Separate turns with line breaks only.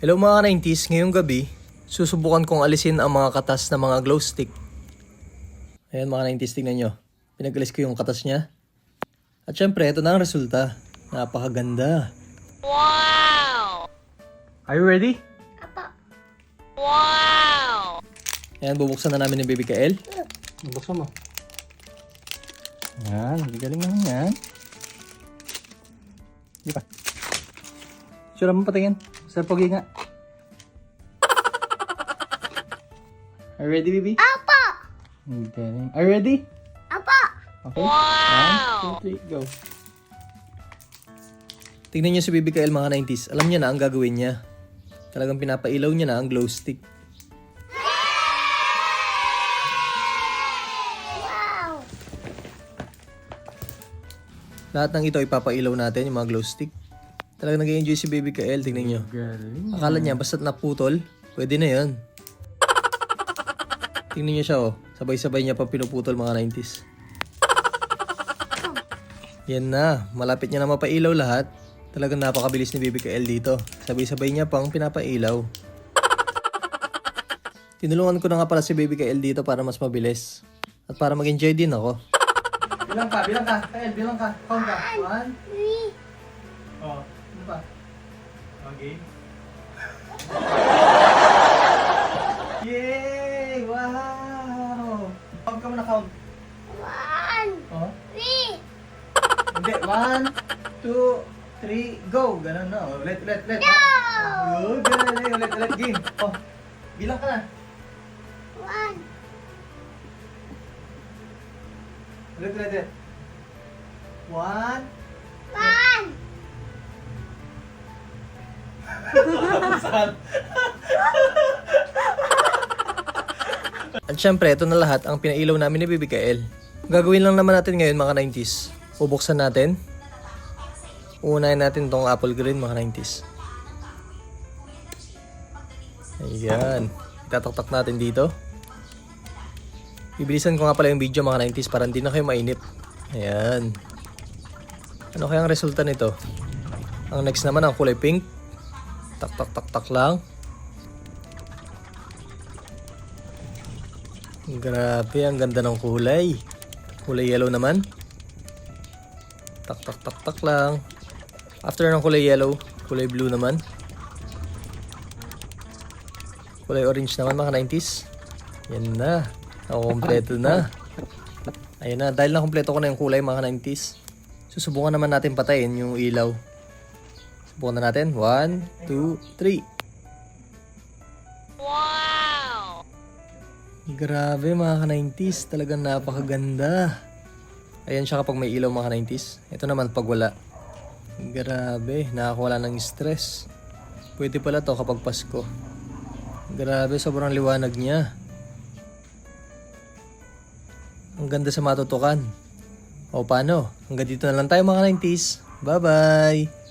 Hello mga 90s, ngayong gabi, susubukan kong alisin ang mga katas ng mga glow stick. Ayan mga 90s, tingnan nyo. Pinagalis ko yung katas niya. At syempre, ito na ang resulta. Napakaganda.
Wow!
Are you ready?
Apa.
Wow!
Ayan, bubuksan na namin ni Baby Kael. Bubuksan mo. Ayan, galing naman yan. Di ba? Sura mo patingin. Sir Pogi nga. Are you ready, baby?
Apa.
Galing. Are you ready?
Apa.
Okay.
Wow!
1, 2, 3, go. Tingnan niyo si Baby Kael mga 90s. Alam niya na ang gagawin niya. Talagang pinapailaw niya na ang glow stick.
Wow.
Lahat ng ito ipapailaw natin, yung mga glow stick. Talagang nag-enjoy si Baby Kael, tingnan nyo. Akala niya, basta't naputol, pwede na yan. Tingnan niyo siya, oh. Sabay-sabay niya pa pinuputol mga 90s. Yan na, malapit niya na mapailaw lahat. Talagang napakabilis ni Baby Kael dito. Sabay-sabay niya pang pinapailaw. Tinulungan ko na nga pala si Baby Kael dito para mas mabilis. At para mag-enjoy din ako. Bilang ka, Kael, bilang ka. Count ka. 1,
3.
oh. Ano pa? Okay. Yay! Wow! Count ka muna, count.
1.
Oh.
3.
Hindi. 1, 2, 3, go! Ganun na. Oh. Ulit.
Go!
Good. Ganun. Ulit. Game. Oh. Bilang ka na.
1.
Ulit. 1.
1.
At syempre, ito na lahat ang pinailaw namin ni Baby Kael. Gagawin lang naman natin ngayon mga 90s. Bubuksan natin. Uunahin natin tong apple green mga 90s. Ayan. Itataktak natin dito. Bibilisan ko nga pala yung video mga 90s para hindi na kayo mainip. Ayan. Ano kaya ang resulta nito? Ang next naman ang kulay pink. Tak lang. Grabe, ang ganda ng kulay. Kulay yellow naman. Tak lang. After ng kulay yellow, kulay blue naman. Kulay orange naman mga 90s. Yan na. Kompleto na. Ayun na, dahil nakompleto ko na yung kulay mga 90s. Susubukan naman natin patayin yung ilaw. Subukan na natin. 1, 2, 3.
Wow!
Grabe mga 90s. Talagang napakaganda. Ayan siya kapag may ilaw mga 90s. Ito naman pag wala. Grabe. Nakakawala ng stress. Pwede pala to kapag Pasko. Grabe. Sobrang liwanag niya. Ang ganda sa matutukan. O paano? Hanggang dito na lang tayo mga 90s. Bye-bye!